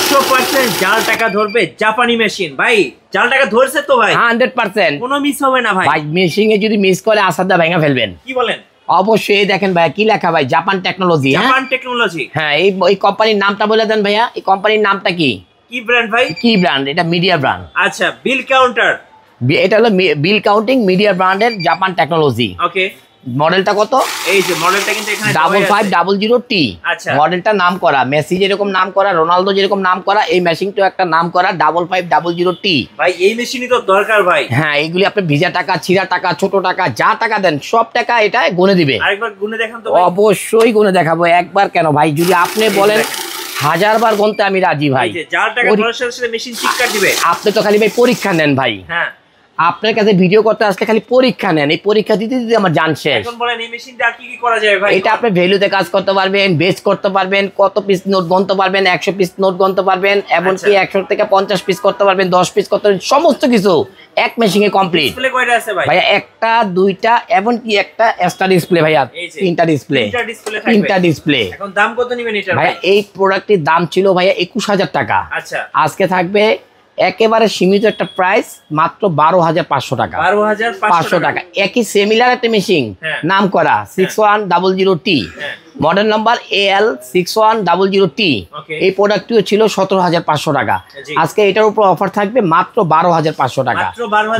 100% জাল টাকা ধরবে জাপানি মেশিন ভাই। জাল টাকা ধরছে তো ভাই 100%, কোনো মিস হবে না ভাই। ভাই মেশিং এ যদি মিস করে আসাদা ভেঙে ফেলবেন। কি বলেন? অবশ্যই দেখেন ভাই কি লেখা ভাই, জাপান টেকনোলজি। জাপান টেকনোলজি, হ্যাঁ এই কোম্পানির নামটা বলে দেন ভাইয়া, এই কোম্পানির নামটা কি? কি ব্র্যান্ড ভাই? কি ব্র্যান্ড? এটা মিডিয়া ব্র্যান্ড। আচ্ছা, বিল কাউন্টার, এটা হলো বিল কাউন্টিং মিডিয়া ব্র্যান্ডের জাপান টেকনোলজি। ওকে, মডেলটা কত? এই যে মডেলটা কিন্তু এখানে 5500T। আচ্ছা, মডেলটা নাম করা, মেসি যেরকম নাম করা, রোনালদো যেরকম নাম করা, এই মেশিনটাও একটা নাম করা 5500T। ভাই এই মেশিনই তো দরকার ভাই। হ্যাঁ, এইগুলি আপনি ভিজা টাকা, ছিঁড়া টাকা, ছোট টাকা, যা টাকা দেন সব টাকা এটা গুনে দিবে। আরেকবার গুনে দেখান তো ভাই। অবশ্যই গুনে দেখাবো, একবার কেন ভাই, যদি আপনি বলেন 1000বার গুনতে আমি রাজি ভাই। এই যে জাল টাকা ধরার সাথে সাথে মেশিন চিৎকার দিবে। আপনি তো খালি ভাই পরীক্ষা নেন ভাই। হ্যাঁ, আপনার কাছে ভিডিও করতে আসলে খালি পরীক্ষা নেন, এই পরীক্ষা দিতে দিতে আমার জান শেষ। এখন বলেন এই মেশিনটা আর কি কি করা যায় ভাই? এটা আপনি ভ্যালুতে কাজ করতে পারবেন, বেচ করতে পারবেন, কত পিস নোট গণতে পারবেন, 100 পিস নোট গণতে পারবেন, এমনকি 100 থেকে 50 পিস করতে পারবেন, 10 পিস করতে পারবেন, সমস্ত কিছু এক মেশিনে কমপ্লিট। ডিসপ্লে কয়টা আছে ভাই? ভাইয়া একটা, দুইটা, এমনকি একটা এক্সট্রা ডিসপ্লে ভাইয়া, তিনটা ডিসপ্লে। তিনটা ডিসপ্লে। এখন দাম কত নেবেন এটা ভাইয়া? এই প্রোডাক্টের দাম ছিল ভাইয়া 21000 টাকা। আচ্ছা, আজকে থাকবে একেবারে সীমিত একটা প্রাইস, মাত্র 12500 টাকা। 12500 টাকা। একই সিমিলার একটা মেশিন, নাম করা 6100T, মডেল নাম্বার AL6100T। এই প্রোডাক্টটিও ছিল 17500 টাকা। আজকে এটার উপর অফার থাকবে মাত্র 12500 টাকা।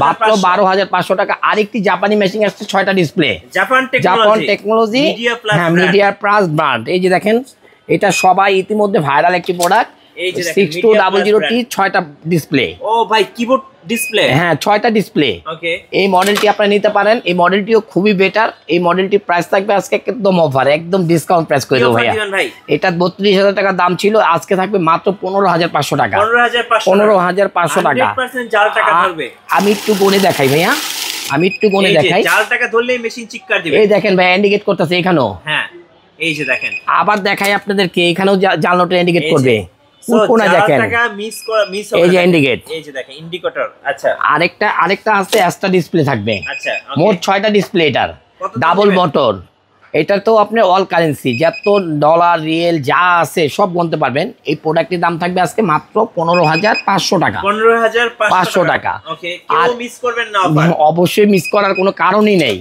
মাত্র 12500 টাকা। আরেকটি জাপানি মেশিন আসছে 6টা ডিসপ্লে, জাপান টেকনোলজি, হ্যাঁ মিডিয়া প্লাস ব্র্যান্ড। এই যে দেখেন, এটা সবাই ইতিমধ্যে ভাইরাল একটি প্রোডাক্ট, 6200T, 6টা ডিসপ্লে। ও ভাই, কিবোর্ড ডিসপ্লে। হ্যাঁ, 6টা ডিসপ্লে। ওকে, এই মডেলটি আপনারা নিতে পারেন। এই মডেলটিও খুবই বেটার। এই মডেলটির প্রাইস থাকবে আজকে একদম অফার, একদম ডিসকাউন্ট প্রাইস করে দেবো ভাইয়া। এটা 32000 টাকা দাম ছিল, আজকে থাকবে মাত্র 15500 টাকা। 15500 টাকা। জাল টাকা ধরবে। আমি একটু গুনে দেখাই ভাইয়া, আমি একটু গুনে দেখাই। জাল টাকা ধরলেই মেশিন চিৎকার দিবে। এই দেখেন ভাই, ইন্ডিকেট করতেছে এখানেও। হ্যাঁ, এই যে দেখেন, আবার দেখাই আপনাদেরকে, এখানেও জাল নোটে ইন্ডিকেট করবে। দেখেন, এই যে ইন্ডিকেট, এই যে দেখেন ইন্ডিকেটর। আচ্ছা, আরেকটা আছে এক্সট্রা ডিসপ্লে থাকবে। আচ্ছা, মোট 6টা ডিসপ্লে এটার, ডাবল মোটর। এটা তো আপনি অল কারেন্সি, যত ডলার রিয়েল যা আছে সব গুনতে পারবেন। এই প্রোডাক্টের দাম থাকবে আজকে মাত্র 15500 টাকা। 15500 টাকা। ওকে, কেউ মিস করবেন না অফার। অবশ্যই মিস করার কোনো কারণই নেই।